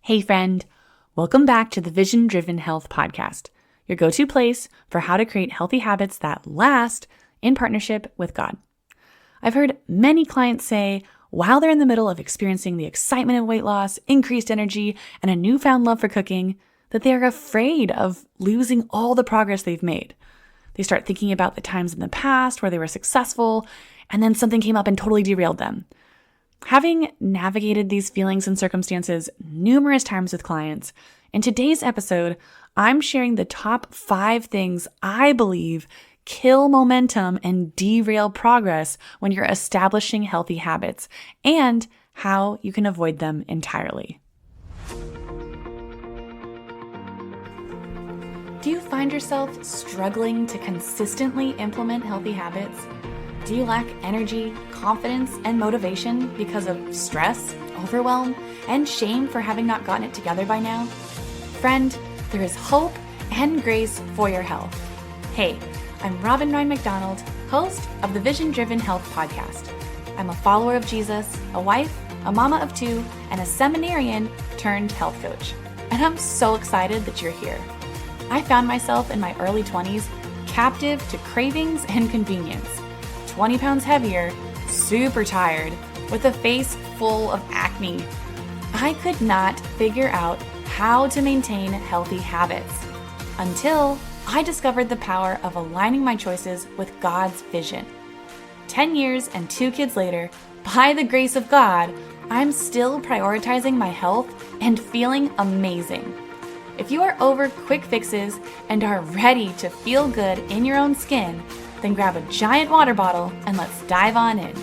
Hey friend, welcome back to the Vision Driven Health Podcast, your go-to place for how to create healthy habits that last in partnership with God. I've heard many clients say while they're in the middle of experiencing the excitement of weight loss, increased energy, and a newfound love for cooking, that they are afraid of losing all the progress they've made. They start thinking about the times in the past where they were successful, and then something came up and totally derailed them. Having navigated these feelings and circumstances numerous times with clients, in today's episode, I'm sharing the top 5 things I believe kill momentum and derail progress when you're establishing healthy habits, and how you can avoid them entirely. Do you find yourself struggling to consistently implement healthy habits? Do you lack energy, confidence, and motivation because of stress, overwhelm, and shame for having not gotten it together by now? Friend, there is hope and grace for your health. Hey, I'm Robin Ryan McDonald, host of the Vision Driven Health Podcast. I'm a follower of Jesus, a wife, a mama of 2, and a seminarian turned health coach. And I'm so excited that you're here. I found myself in my early 20s captive to cravings and convenience. 20 pounds heavier, super tired, with a face full of acne. I could not figure out how to maintain healthy habits until I discovered the power of aligning my choices with God's vision. 10 years and 2 kids later, by the grace of God, I'm still prioritizing my health and feeling amazing. If you are over quick fixes and are ready to feel good in your own skin, then grab a giant water bottle and let's dive on in.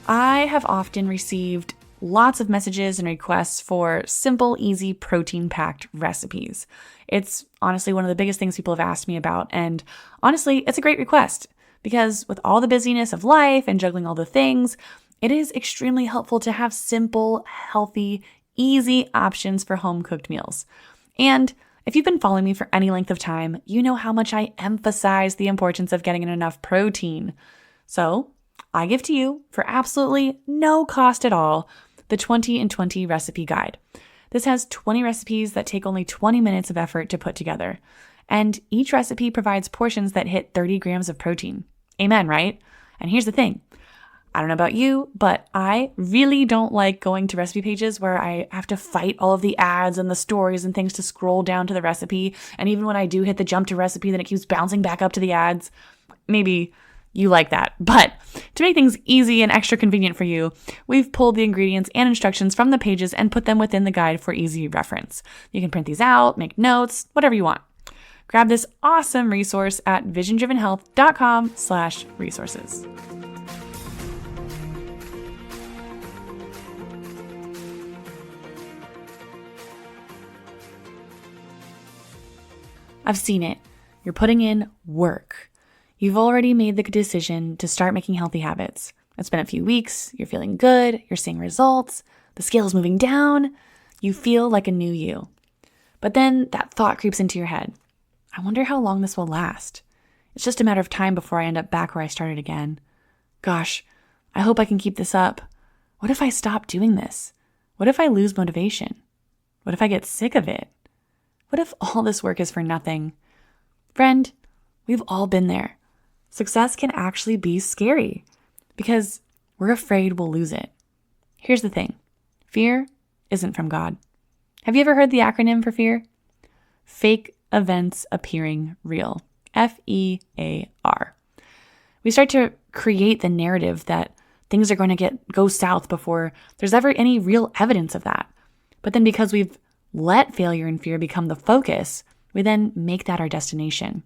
I have often received lots of messages and requests for simple, easy, protein-packed recipes. It's honestly one of the biggest things people have asked me about, and honestly, it's a great request because with all the busyness of life and juggling all the things, it is extremely helpful to have simple, healthy, easy options for home-cooked meals. And if you've been following me for any length of time, you know how much I emphasize the importance of getting in enough protein. So I give to you, for absolutely no cost at all, the 20 in 20 recipe guide. This has 20 recipes that take only 20 minutes of effort to put together. And each recipe provides portions that hit 30 grams of protein. Amen, right? And here's the thing. I don't know about you, but I really don't like going to recipe pages where I have to fight all of the ads and the stories and things to scroll down to the recipe. And even when I do hit the jump to recipe, then it keeps bouncing back up to the ads. Maybe you like that. But to make things easy and extra convenient for you, we've pulled the ingredients and instructions from the pages and put them within the guide for easy reference. You can print these out, make notes, whatever you want. Grab this awesome resource at visiondrivenhealth.com/resources. I've seen it. You're putting in work. You've already made the decision to start making healthy habits. It's been a few weeks. You're feeling good. You're seeing results. The scale is moving down. You feel like a new you. But then that thought creeps into your head. I wonder how long this will last. It's just a matter of time before I end up back where I started again. Gosh, I hope I can keep this up. What if I stop doing this? What if I lose motivation? What if I get sick of it? What if all this work is for nothing? Friend, we've all been there. Success can actually be scary because we're afraid we'll lose it. Here's the thing. Fear isn't from God. Have you ever heard the acronym for fear? Fake events appearing real. FEAR. We start to create the narrative that things are going to go south before there's ever any real evidence of that. But then because we've let failure and fear become the focus, we then make that our destination.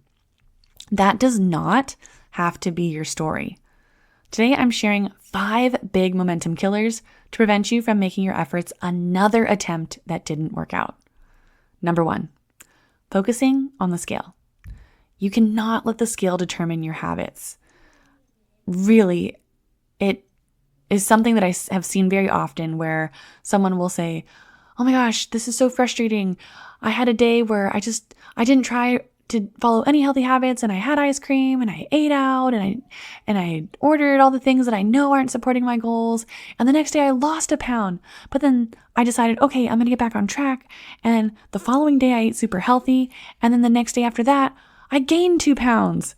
That does not have to be your story. Today, I'm sharing 5 big momentum killers to prevent you from making your efforts another attempt that didn't work out. Number 1, focusing on the scale. You cannot let the scale determine your habits. Really, it is something that I have seen very often where someone will say, "Oh my gosh, this is so frustrating. I had a day where I didn't try to follow any healthy habits, and I had ice cream and I ate out and I ordered all the things that I know aren't supporting my goals. And the next day I lost a pound. But then I decided, okay, I'm going to get back on track. And the following day I ate super healthy. And then the next day after that, I gained 2 pounds.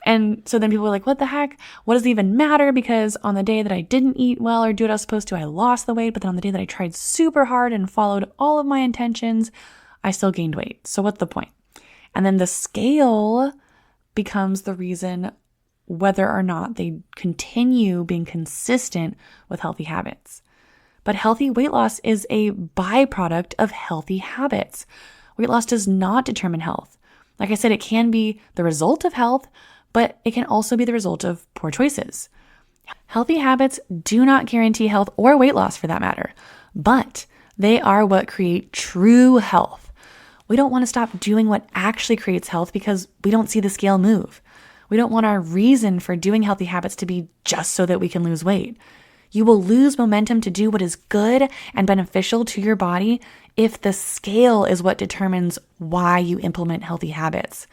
And so then people were like, what the heck? What does it even matter? Because on the day that I didn't eat well or do what I was supposed to, I lost the weight. But then on the day that I tried super hard and followed all of my intentions, I still gained weight. So what's the point? And then the scale becomes the reason whether or not they continue being consistent with healthy habits. But healthy weight loss is a byproduct of healthy habits. Weight loss does not determine health. Like I said, it can be the result of health, but it can also be the result of poor choices. Healthy habits do not guarantee health or weight loss for that matter, but they are what create true health. We don't want to stop doing what actually creates health because we don't see the scale move. We don't want our reason for doing healthy habits to be just so that we can lose weight. You will lose momentum to do what is good and beneficial to your body if the scale is what determines why you implement healthy habits.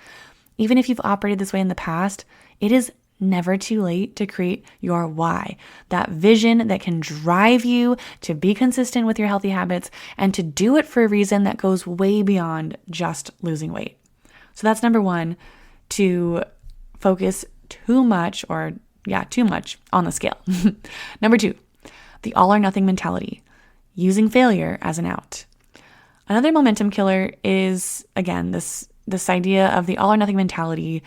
Even if you've operated this way in the past, it is never too late to create your why, that vision that can drive you to be consistent with your healthy habits and to do it for a reason that goes way beyond just losing weight. So that's number one, to focus too much on the scale. Number two, the all or nothing mentality, using failure as an out. Another momentum killer is, again, this idea of the all or nothing mentality.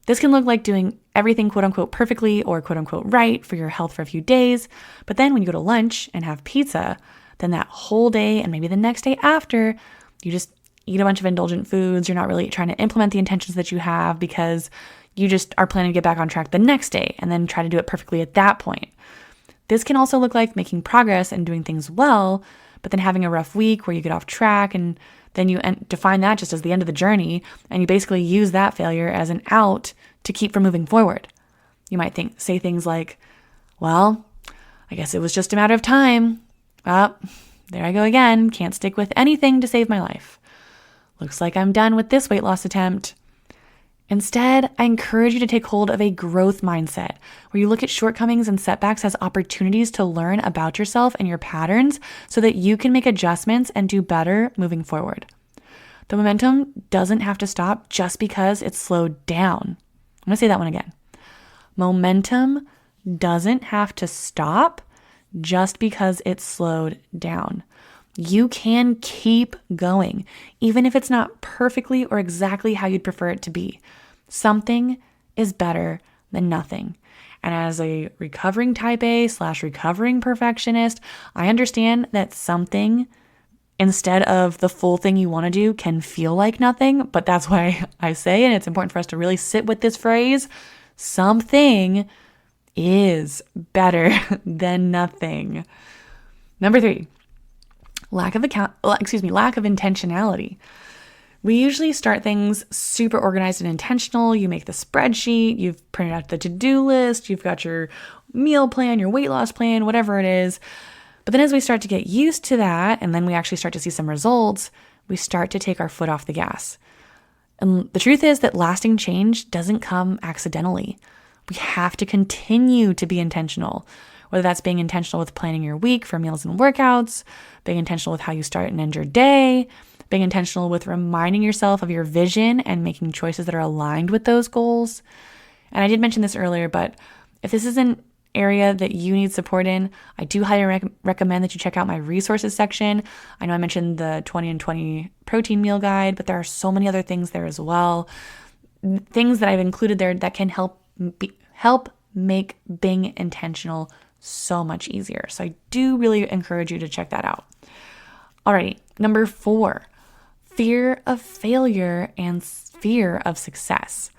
This can look like doing everything quote unquote perfectly or quote unquote right for your health for a few days. But then when you go to lunch and have pizza, then that whole day and maybe the next day after, you just eat a bunch of indulgent foods. You're not really trying to implement the intentions that you have because you just are planning to get back on track the next day and then try to do it perfectly at that point. This can also look like making progress and doing things well, but then having a rough week where you get off track, and then you define that just as the end of the journey, and you basically use that failure as an out to keep from moving forward. You might say things like, well, I guess it was just a matter of time. Well, there I go again. Can't stick with anything to save my life. Looks like I'm done with this weight loss attempt. Instead, I encourage you to take hold of a growth mindset where you look at shortcomings and setbacks as opportunities to learn about yourself and your patterns so that you can make adjustments and do better moving forward. The momentum doesn't have to stop just because it's slowed down. I'm going to say that one again. Momentum doesn't have to stop just because it's slowed down. You can keep going, even if it's not perfectly or exactly how you'd prefer it to be. Something is better than nothing. And as a recovering type A/recovering perfectionist, I understand that something instead of the full thing you want to do can feel like nothing, but that's why I say, and it's important for us to really sit with this phrase, something is better than nothing. Number 3. Lack of intentionality. We usually start things super organized and intentional. You make the spreadsheet, you've printed out the to-do list, you've got your meal plan, your weight loss plan, whatever it is. But then as we start to get used to that, and then we actually start to see some results, we start to take our foot off the gas. And the truth is that lasting change doesn't come accidentally. We have to continue to be intentional. Whether that's being intentional with planning your week for meals and workouts, being intentional with how you start and end your day, being intentional with reminding yourself of your vision and making choices that are aligned with those goals. And I did mention this earlier, but if this is an area that you need support in, I do highly recommend that you check out my resources section. I know I mentioned the 20 and 20 protein meal guide, but there are so many other things there as well. Things that I've included there that can help make being intentional so much easier. So I do really encourage you to check that out. Alrighty, number 4, fear of failure and fear of success.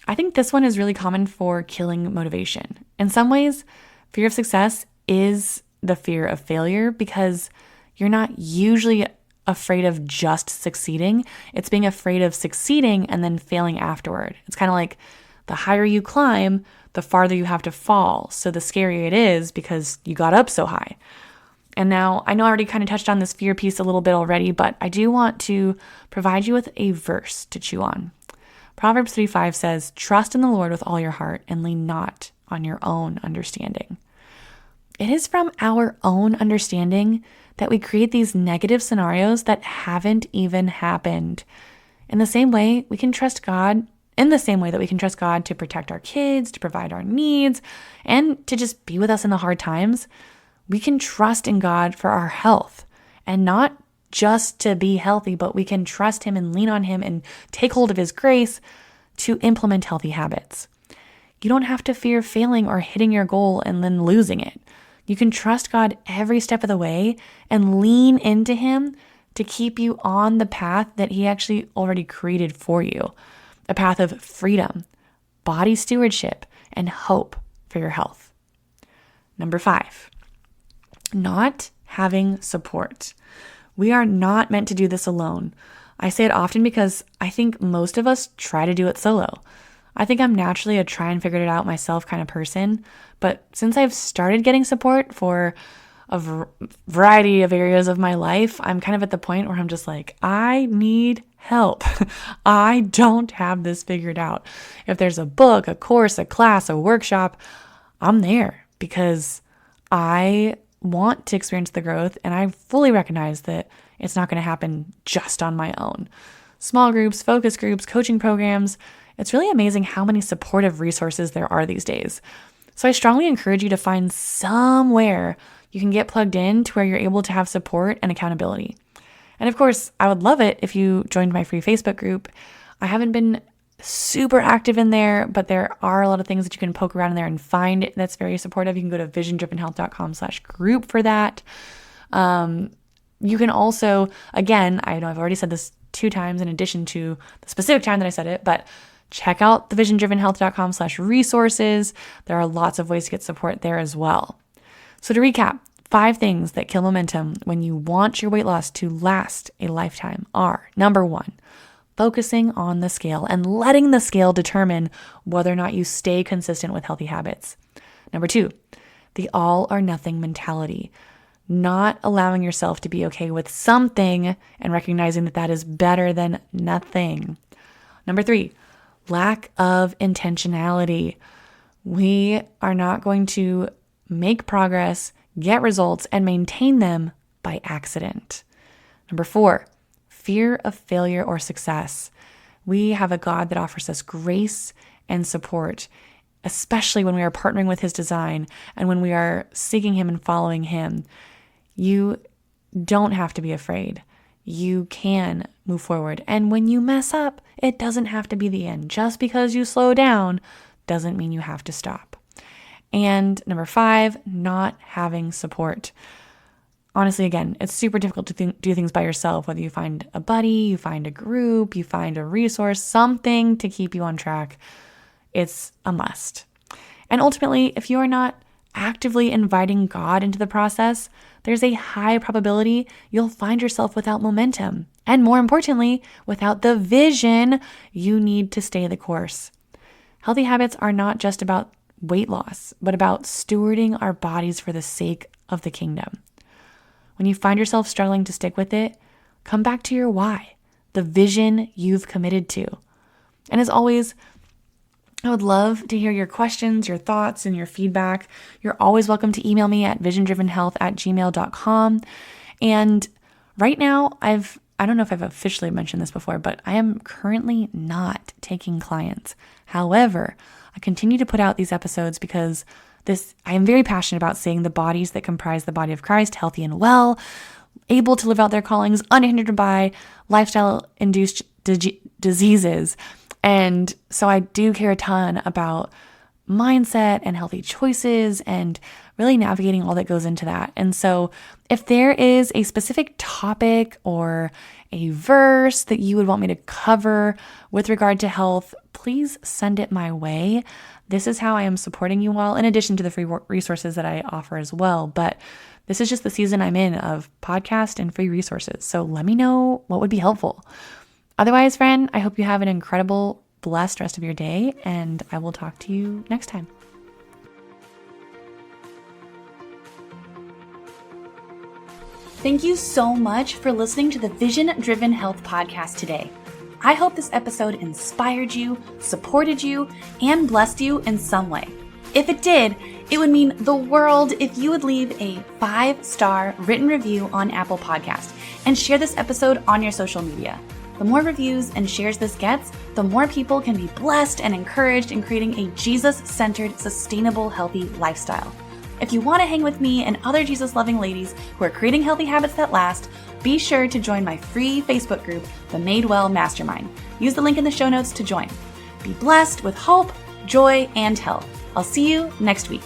I think this one is really common for killing motivation. In some ways, fear of success is the fear of failure because you're not usually afraid of just succeeding. It's being afraid of succeeding and then failing afterward. It's kind of like the higher you climb, the farther you have to fall. So the scarier it is because you got up so high. And now I know I already kind of touched on this fear piece a little bit already, but I do want to provide you with a verse to chew on. Proverbs 3:5 says, "Trust in the Lord with all your heart and lean not on your own understanding." It is from our own understanding that we create these negative scenarios that haven't even happened. In the same way that we can trust God to protect our kids, to provide our needs, and to just be with us in the hard times, we can trust in God for our health, and not just to be healthy, but we can trust Him and lean on Him and take hold of His grace to implement healthy habits. You don't have to fear failing or hitting your goal and then losing it. You can trust God every step of the way and lean into Him to keep you on the path that He actually already created for you, a path of freedom, body stewardship, and hope for your health. Number 5, not having support. We are not meant to do this alone. I say it often because I think most of us try to do it solo. I think I'm naturally a try and figure it out myself kind of person, but since I've started getting support for a variety of areas of my life, I'm kind of at the point where I'm just like, I need help. I don't have this figured out. If there's a book, a course, a class, a workshop, I'm there because I want to experience the growth, and I fully recognize that it's not going to happen just on my own. Small groups, focus groups, coaching programs, it's really amazing how many supportive resources there are these days. So I strongly encourage you to find somewhere you can get plugged in to where you're able to have support and accountability. And of course, I would love it if you joined my free Facebook group. I haven't been super active in there, but there are a lot of things that you can poke around in there and find that's very supportive. You can go to visiondrivenhealth.com/group for that. You can also, again, I know I've already said this 2 times in addition to the specific time that I said it, but check out the visiondrivenhealth.com/resources. There are lots of ways to get support there as well. So to recap, 5 things that kill momentum when you want your weight loss to last a lifetime are: number 1, focusing on the scale and letting the scale determine whether or not you stay consistent with healthy habits. Number 2, the all or nothing mentality, not allowing yourself to be okay with something and recognizing that that is better than nothing. Number 3, lack of intentionality. We are not going to make progress, get results, and maintain them by accident. Number 4, fear of failure or success. We have a God that offers us grace and support, especially when we are partnering with His design and when we are seeking Him and following Him. You don't have to be afraid. You can move forward. And when you mess up, it doesn't have to be the end. Just because you slow down doesn't mean you have to stop. And number 5, not having support. Honestly, again, it's super difficult to do things by yourself, whether you find a buddy, you find a group, you find a resource, something to keep you on track. It's a must. And ultimately, if you are not actively inviting God into the process, there's a high probability you'll find yourself without momentum. And more importantly, without the vision you need to stay the course. Healthy habits are not just about weight loss, but about stewarding our bodies for the sake of the kingdom. When you find yourself struggling to stick with it, come back to your why, the vision you've committed to. And as always, I would love to hear your questions, your thoughts, and your feedback. You're always welcome to email me at visiondrivenhealth@gmail.com. And right now, I don't know if I've officially mentioned this before, but I am currently not taking clients. However, I continue to put out these episodes because I am very passionate about seeing the bodies that comprise the body of Christ healthy and well, able to live out their callings unhindered by lifestyle-induced diseases. And so I do care a ton about mindset and healthy choices and really navigating all that goes into that. And so if there is a specific topic or a verse that you would want me to cover with regard to health, please send it my way. This is how I am supporting you all, in addition to the free resources that I offer as well. But this is just the season I'm in of podcast and free resources. So let me know what would be helpful. Otherwise, friend, I hope you have an incredible, blessed rest of your day, and I will talk to you next time. Thank you so much for listening to the Vision Driven Health podcast today. I hope this episode inspired you, supported you, and blessed you in some way. If it did, it would mean the world if you would leave a 5-star written review on Apple Podcast and share this episode on your social media. The more reviews and shares this gets, the more people can be blessed and encouraged in creating a Jesus-centered, sustainable, healthy lifestyle. If you want to hang with me and other Jesus-loving ladies who are creating healthy habits that last, be sure to join my free Facebook group, the Made Well Mastermind. Use the link in the show notes to join. Be blessed with hope, joy, and health. I'll see you next week.